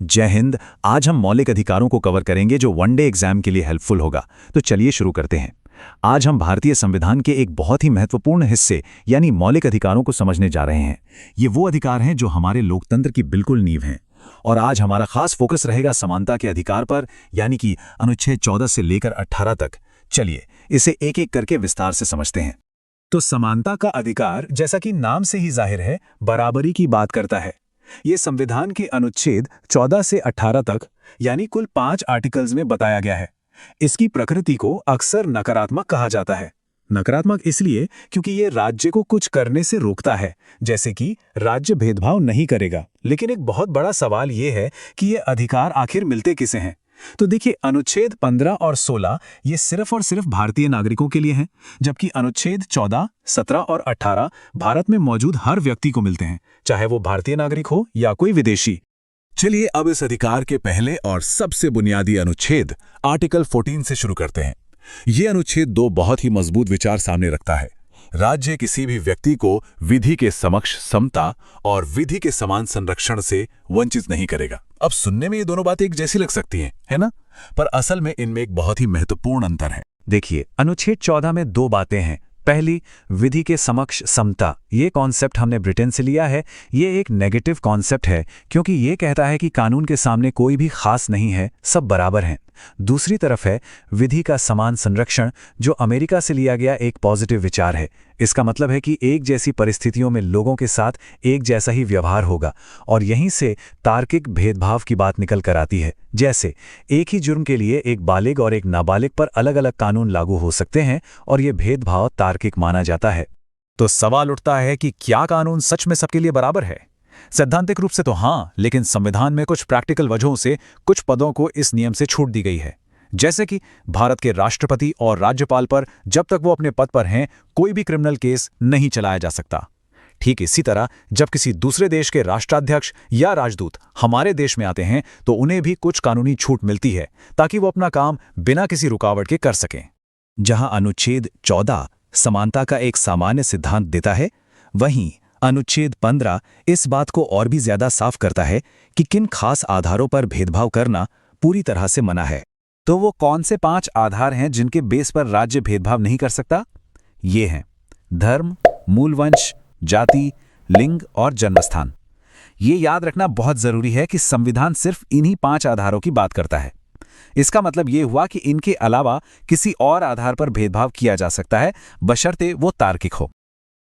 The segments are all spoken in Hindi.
जय हिंद। आज हम मौलिक अधिकारों को कवर करेंगे जो वनडे एग्जाम के लिए हेल्पफुल होगा। तो चलिए शुरू करते हैं। आज हम भारतीय संविधान के एक बहुत ही महत्वपूर्ण हिस्से यानी मौलिक अधिकारों को समझने जा रहे हैं। ये वो अधिकार हैं जो हमारे लोकतंत्र की बिल्कुल नींव हैं। और आज हमारा खास फोकस रहेगा समानता के अधिकार पर, यानी कि अनुच्छेद 14 से लेकर 18 तक। चलिए इसे एक एक करके विस्तार से समझते हैं। तो समानता का अधिकार, जैसा कि नाम से ही जाहिर है, बराबरी की बात करता है। ये संविधान के अनुच्छेद 14 से 18 तक यानी कुल 5 आर्टिकल्स में बताया गया है। इसकी प्रकृति को अक्सर नकारात्मक कहा जाता है। नकारात्मक इसलिए क्योंकि ये राज्य को कुछ करने से रोकता है, जैसे कि राज्य भेदभाव नहीं करेगा। लेकिन एक बहुत बड़ा सवाल ये है कि ये अधिकार आखिर मिलते किसे हैं। तो देखिए, अनुच्छेद 15 और 16 ये सिर्फ और सिर्फ भारतीय नागरिकों के लिए हैं, जबकि अनुच्छेद 14, 17 और 18 भारत में मौजूद हर व्यक्ति को मिलते हैं, चाहे वो भारतीय नागरिक हो या कोई विदेशी। चलिए अब इस अधिकार के पहले और सबसे बुनियादी अनुच्छेद आर्टिकल 14 से शुरू करते हैं। ये अनुच्छेद दो बहुत ही मजबूत विचार सामने रखता है। राज्य किसी भी व्यक्ति को विधि के समक्ष समता और विधि के समान संरक्षण से वंचित नहीं करेगा। अब सुनने में ये दोनों बातें एक जैसी लग सकती हैं, है ना? पर असल में इनमें एक बहुत ही महत्वपूर्ण अंतर है। देखिए, अनुच्छेद 14 में दो बातें हैं। पहली, विधि के समक्ष समता। ये कॉन्सेप्ट हमने ब्रिटेन से लिया है। ये एक नेगेटिव कॉन्सेप्ट है, क्योंकि ये कहता है कि कानून के सामने कोई भी खास नहीं है, सब बराबर हैं। दूसरी तरफ है विधि का समान संरक्षण, जो अमेरिका से लिया गया एक पॉजिटिव विचार है। इसका मतलब है कि एक जैसी परिस्थितियों में लोगों के साथ एक जैसा ही व्यवहार होगा, और यहीं से तार्किक भेदभाव की बात निकल कर आती है। जैसे एक ही जुर्म के लिए एक बालिग और एक नाबालिग पर अलग अलग कानून लागू हो सकते हैं, और ये भेदभाव तार्किक माना जाता है। तो सवाल उठता है कि क्या कानून सच में सबके लिए बराबर है? सैद्धांतिक रूप से तो हाँ, लेकिन संविधान में कुछ प्रैक्टिकल वजहों से कुछ पदों को इस नियम से छूट दी गई है। जैसे कि भारत के राष्ट्रपति और राज्यपाल पर जब तक वो अपने पद पर हैं, कोई भी क्रिमिनल केस नहीं चलाया जा सकता। ठीक इसी तरह जब किसी दूसरे देश के राष्ट्राध्यक्ष या राजदूत हमारे देश में आते हैं, तो उन्हें भी कुछ कानूनी छूट मिलती है, ताकि वो अपना काम बिना किसी रुकावट के कर सकें। जहां अनुच्छेद 14 समानता का एक सामान्य सिद्धांत देता है, वहीं अनुच्छेद 15 इस बात को और भी ज्यादा साफ करता है कि किन खास आधारों पर भेदभाव करना पूरी तरह से मना है। तो वो कौन से 5 आधार हैं जिनके बेस पर राज्य भेदभाव नहीं कर सकता? ये हैं धर्म, मूलवंश, जाति, लिंग और जन्मस्थान। ये याद रखना बहुत जरूरी है कि संविधान सिर्फ इन्हीं 5 आधारों की बात करता है। इसका मतलब ये हुआ कि इनके अलावा किसी और आधार पर भेदभाव किया जा सकता है, बशर्ते वो तार्किक हो।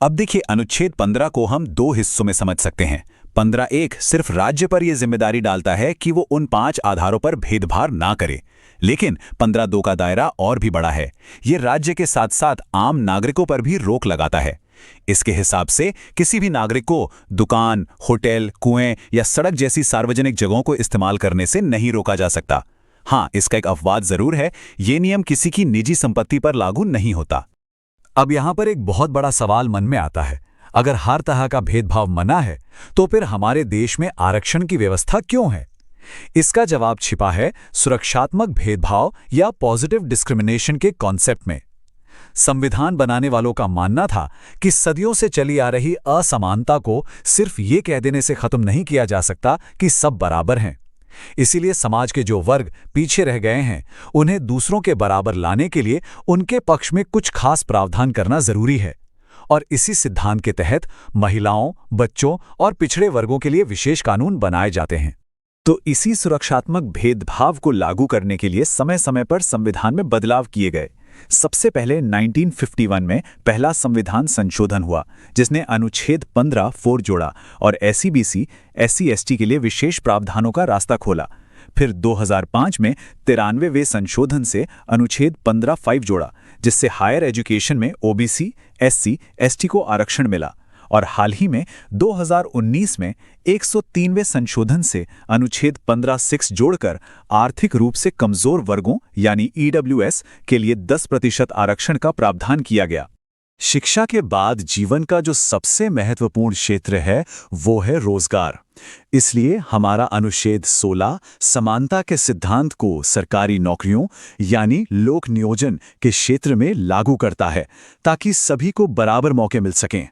अब देखिए, अनुच्छेद 15 को हम 2 हिस्सों में समझ सकते हैं। 15(1) सिर्फ राज्य पर यह जिम्मेदारी डालता है कि वो उन 5 आधारों पर भेदभाव ना करे, लेकिन 15(2) का दायरा और भी बड़ा है। ये राज्य के साथ साथ आम नागरिकों पर भी रोक लगाता है। इसके हिसाब से किसी भी नागरिक को दुकान, होटल, कुएं या सड़क जैसी सार्वजनिक जगहों को इस्तेमाल करने से नहीं रोका जा सकता। हाँ, इसका एक अपवाद जरूर है, ये नियम किसी की निजी संपत्ति पर लागू नहीं होता। अब यहां पर एक बहुत बड़ा सवाल मन में आता है, अगर हर तरह का भेदभाव मना है, तो फिर हमारे देश में आरक्षण की व्यवस्था क्यों है? इसका जवाब छिपा है सुरक्षात्मक भेदभाव या पॉजिटिव डिस्क्रिमिनेशन के कॉन्सेप्ट में। संविधान बनाने वालों का मानना था कि सदियों से चली आ रही असमानता को सिर्फ ये कह देने से खत्म नहीं किया जा सकता कि सब बराबर हैं। इसीलिए समाज के जो वर्ग पीछे रह गए हैं, उन्हें दूसरों के बराबर लाने के लिए उनके पक्ष में कुछ खास प्रावधान करना जरूरी है। और इसी सिद्धांत के तहत महिलाओं, बच्चों और पिछड़े वर्गों के लिए विशेष कानून बनाए जाते हैं। तो इसी सुरक्षात्मक भेदभाव को लागू करने के लिए समय समय पर संविधान में बदलाव किए गए। सबसे पहले 1951 में पहला संविधान संशोधन हुआ, जिसने अनुच्छेद 15(4) जोड़ा और SEBC, SC/ST के लिए विशेष प्रावधानों का रास्ता खोला। फिर 2005 में 93वें संशोधन से अनुच्छेद 15(5) जोड़ा, जिससे हायर एजुकेशन में OBC, SC, ST को आरक्षण मिला। और हाल ही में 2019 में 103वें संशोधन से अनुच्छेद 15(6) जोड़कर आर्थिक रूप से कमजोर वर्गों यानी EWS के लिए 10% आरक्षण का प्रावधान किया गया। शिक्षा के बाद जीवन का जो सबसे महत्वपूर्ण क्षेत्र है, वो है रोजगार। इसलिए हमारा अनुच्छेद 16 समानता के सिद्धांत को सरकारी नौकरियों यानी लोक नियोजन के क्षेत्र में लागू करता है, ताकि सभी को बराबर मौके मिल सकें।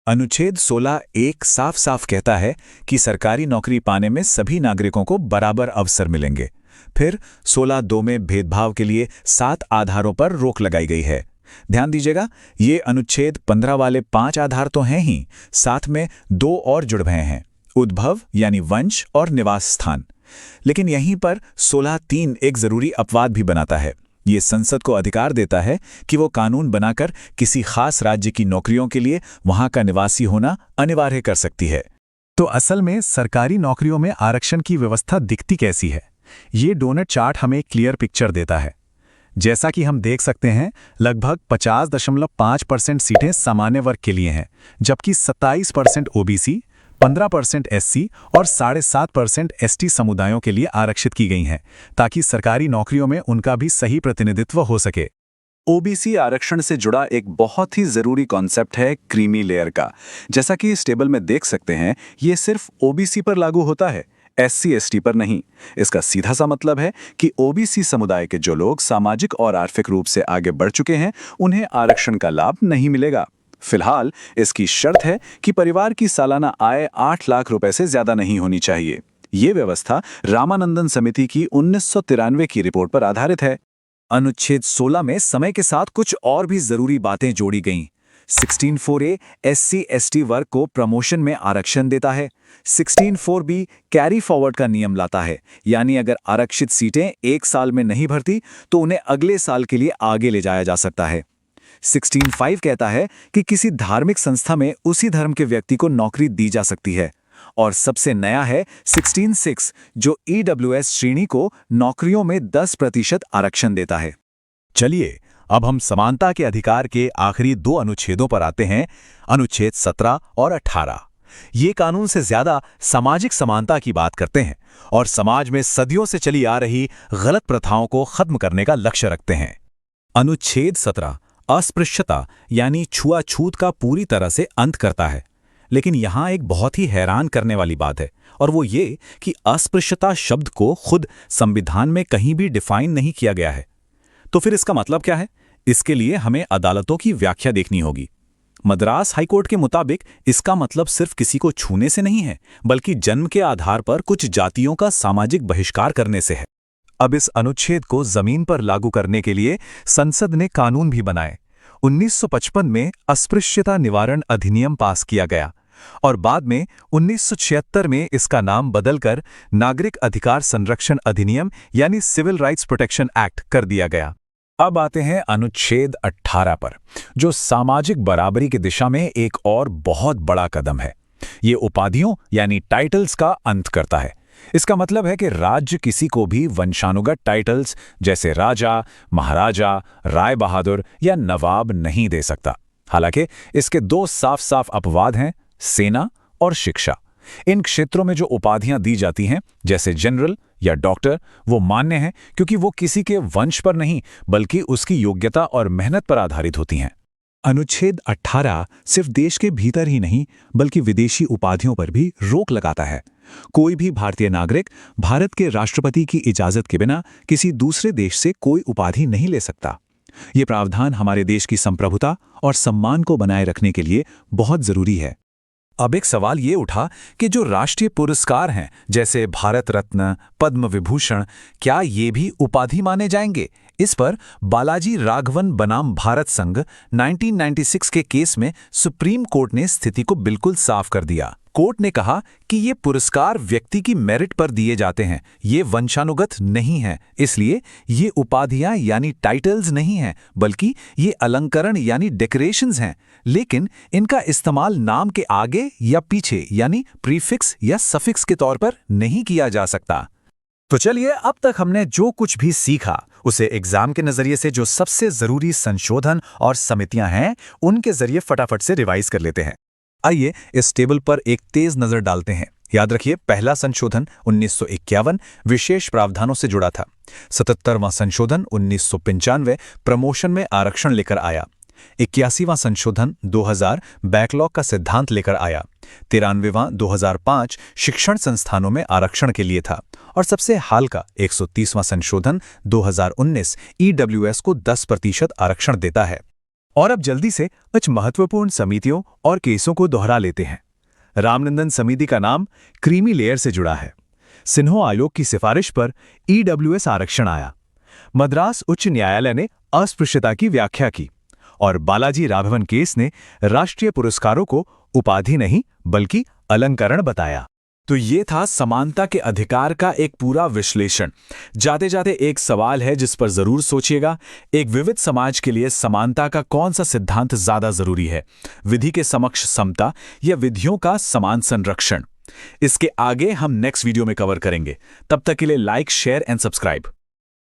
अनुच्छेद 16 एक साफ साफ कहता है कि सरकारी नौकरी पाने में सभी नागरिकों को बराबर अवसर मिलेंगे। फिर 16(2) में भेदभाव के लिए 7 आधारों पर रोक लगाई गई है। ध्यान दीजिएगा, ये अनुच्छेद 15 वाले 5 आधार तो हैं ही, साथ में 2 और जुड़ गए हैं, उद्भव यानी वंश और निवास स्थान। लेकिन यहीं पर 16(3) एक जरूरी अपवाद भी बनाता है। ये संसद को अधिकार देता है कि वो कानून बनाकर किसी खास राज्य की नौकरियों के लिए वहां का निवासी होना अनिवार्य कर सकती है। तो असल में सरकारी नौकरियों में आरक्षण की व्यवस्था दिखती कैसी है? ये डोनट चार्ट हमें एक क्लियर पिक्चर देता है। जैसा कि हम देख सकते हैं, लगभग 50.5% सीटें सामान्य वर्ग के लिए हैं, जबकि 27% ओबीसी, 15% एससी और 7.5% एसटी समुदायों के लिए आरक्षित की गई हैं, ताकि सरकारी नौकरियों में उनका भी सही प्रतिनिधित्व हो सके। ओबीसी आरक्षण से जुड़ा एक बहुत ही जरूरी कॉन्सेप्ट है क्रीमी लेयर का। जैसा कि इस टेबल में देख सकते हैं, ये सिर्फ ओबीसी पर लागू होता है, एससी एसटी पर नहीं। इसका सीधा सा मतलब है कि ओबीसी समुदाय के जो लोग सामाजिक और आर्थिक रूप से आगे बढ़ चुके हैं, उन्हें आरक्षण का लाभ नहीं मिलेगा। फिलहाल इसकी शर्त है कि परिवार की सालाना आय 8 लाख रुपए से ज्यादा नहीं होनी चाहिए। ये व्यवस्था रामानंदन समिति की 1993 की रिपोर्ट पर आधारित है। अनुच्छेद 16 में समय के साथ कुछ और भी जरूरी बातें जोड़ी गईं। 16(4)(a) एससी एसटी वर्ग को प्रमोशन में आरक्षण देता है। 16(4)(b) कैरी फॉरवर्ड का नियम लाता है, यानी अगर आरक्षित सीटें एक साल में नहीं भरती तो उन्हें अगले साल के लिए आगे ले जाया जा सकता है। 16(5) कहता है कि किसी धार्मिक संस्था में उसी धर्म के व्यक्ति को नौकरी दी जा सकती है। और सबसे नया है 16(6), जो ईडब्ल्यूएस श्रेणी को नौकरियों में 10% आरक्षण देता है। चलिए अब हम समानता के अधिकार के आखिरी 2 अनुच्छेदों पर आते हैं, अनुच्छेद 17 और 18। ये कानून से ज्यादा सामाजिक समानता की बात करते हैं और समाज में सदियों से चली आ रही गलत प्रथाओं को खत्म करने का लक्ष्य रखते हैं। अनुच्छेद 17 अस्पृश्यता यानी छुआछूत का पूरी तरह से अंत करता है। लेकिन यहां एक बहुत ही हैरान करने वाली बात है, और वो ये कि अस्पृश्यता शब्द को खुद संविधान में कहीं भी डिफाइन नहीं किया गया है। तो फिर इसका मतलब क्या है? इसके लिए हमें अदालतों की व्याख्या देखनी होगी। मद्रास हाईकोर्ट के मुताबिक इसका मतलब सिर्फ किसी को छूने से नहीं है, बल्कि जन्म के आधार पर कुछ जातियों का सामाजिक बहिष्कार करने से है। अब इस अनुच्छेद को जमीन पर लागू करने के लिए संसद ने कानून भी बनाए। 1955 में अस्पृश्यता निवारण अधिनियम पास किया गया और बाद में 1976 में इसका नाम बदलकर नागरिक अधिकार संरक्षण अधिनियम यानी सिविल राइट्स प्रोटेक्शन एक्ट कर दिया गया। अब आते हैं अनुच्छेद 18 पर, जो सामाजिक बराबरी की दिशा में एक और बहुत बड़ा कदम है। ये उपाधियों यानी टाइटल्स का अंत करता है। इसका मतलब है कि राज्य किसी को भी वंशानुगत टाइटल्स जैसे राजा, महाराजा, राय बहादुर या नवाब नहीं दे सकता। हालांकि इसके 2 साफ साफ अपवाद हैं, सेना और शिक्षा। इन क्षेत्रों में जो उपाधियां दी जाती हैं, जैसे जनरल या डॉक्टर, वो मान्य हैं क्योंकि वो किसी के वंश पर नहीं बल्कि उसकी योग्यता और मेहनत पर आधारित होती हैं। अनुच्छेद 18 सिर्फ देश के भीतर ही नहीं बल्कि विदेशी उपाधियों पर भी रोक लगाता है। कोई भी भारतीय नागरिक भारत के राष्ट्रपति की इजाजत के बिना किसी दूसरे देश से कोई उपाधि नहीं ले सकता। ये प्रावधान हमारे देश की संप्रभुता और सम्मान को बनाए रखने के लिए बहुत जरूरी है। अब एक सवाल ये उठा कि जो राष्ट्रीय पुरस्कार हैं, जैसे भारत रत्न, पद्म विभूषण, क्या ये भी उपाधि माने जाएंगे? इस पर बालाजी राघवन बनाम भारत संघ 1996 के केस में सुप्रीम कोर्ट ने स्थिति को बिल्कुल साफ कर दिया। कोर्ट ने कहा कि ये पुरस्कार व्यक्ति की मेरिट पर दिए जाते हैं, ये वंशानुगत नहीं है, इसलिए ये उपाधियां यानी टाइटल्स नहीं हैं, बल्कि ये अलंकरण यानी डेकोरेशंस हैं। लेकिन इनका इस्तेमाल नाम के आगे या पीछे यानी प्रीफिक्स या सफिक्स के तौर पर नहीं किया जा सकता। तो चलिए, अब तक हमने जो कुछ भी सीखा उसे एग्जाम के नजरिए से जो सबसे जरूरी संशोधन और समितियां हैं उनके जरिए फटाफट से रिवाइज कर लेते हैं। आइए इस टेबल पर एक तेज नजर डालते हैं। याद रखिए, पहला संशोधन 1951 विशेष प्रावधानों से जुड़ा था। 77वां संशोधन 1995 प्रमोशन में आरक्षण लेकर आया। 81वां संशोधन 2000 बैकलॉग का सिद्धांत लेकर आया। 93वां 2005 शिक्षण संस्थानों में आरक्षण के लिए था। और सबसे हाल का 130वां संशोधन 2019 ईडब्ल्यूएस को 10% आरक्षण देता है। और अब जल्दी से कुछ महत्वपूर्ण समितियों और केसों को दोहरा लेते हैं। रामनंदन समिति का नाम क्रीमी लेयर से जुड़ा है। सिन्हो आयोग की सिफारिश पर ईडब्ल्यूएस आरक्षण आया। मद्रास उच्च न्यायालय ने अस्पृश्यता की व्याख्या की और बालाजी राघवन केस ने राष्ट्रीय पुरस्कारों को उपाधि नहीं बल्कि अलंकरण बताया। तो ये था समानता के अधिकार का एक पूरा विश्लेषण। जाते जाते एक सवाल है जिस पर जरूर सोचिएगा, एक विविध समाज के लिए समानता का कौन सा सिद्धांत ज्यादा जरूरी है, विधि के समक्ष समता या विधियों का समान संरक्षण? इसके आगे हम नेक्स्ट वीडियो में कवर करेंगे। तब तक के लिए लाइक, शेयर एंड सब्सक्राइब।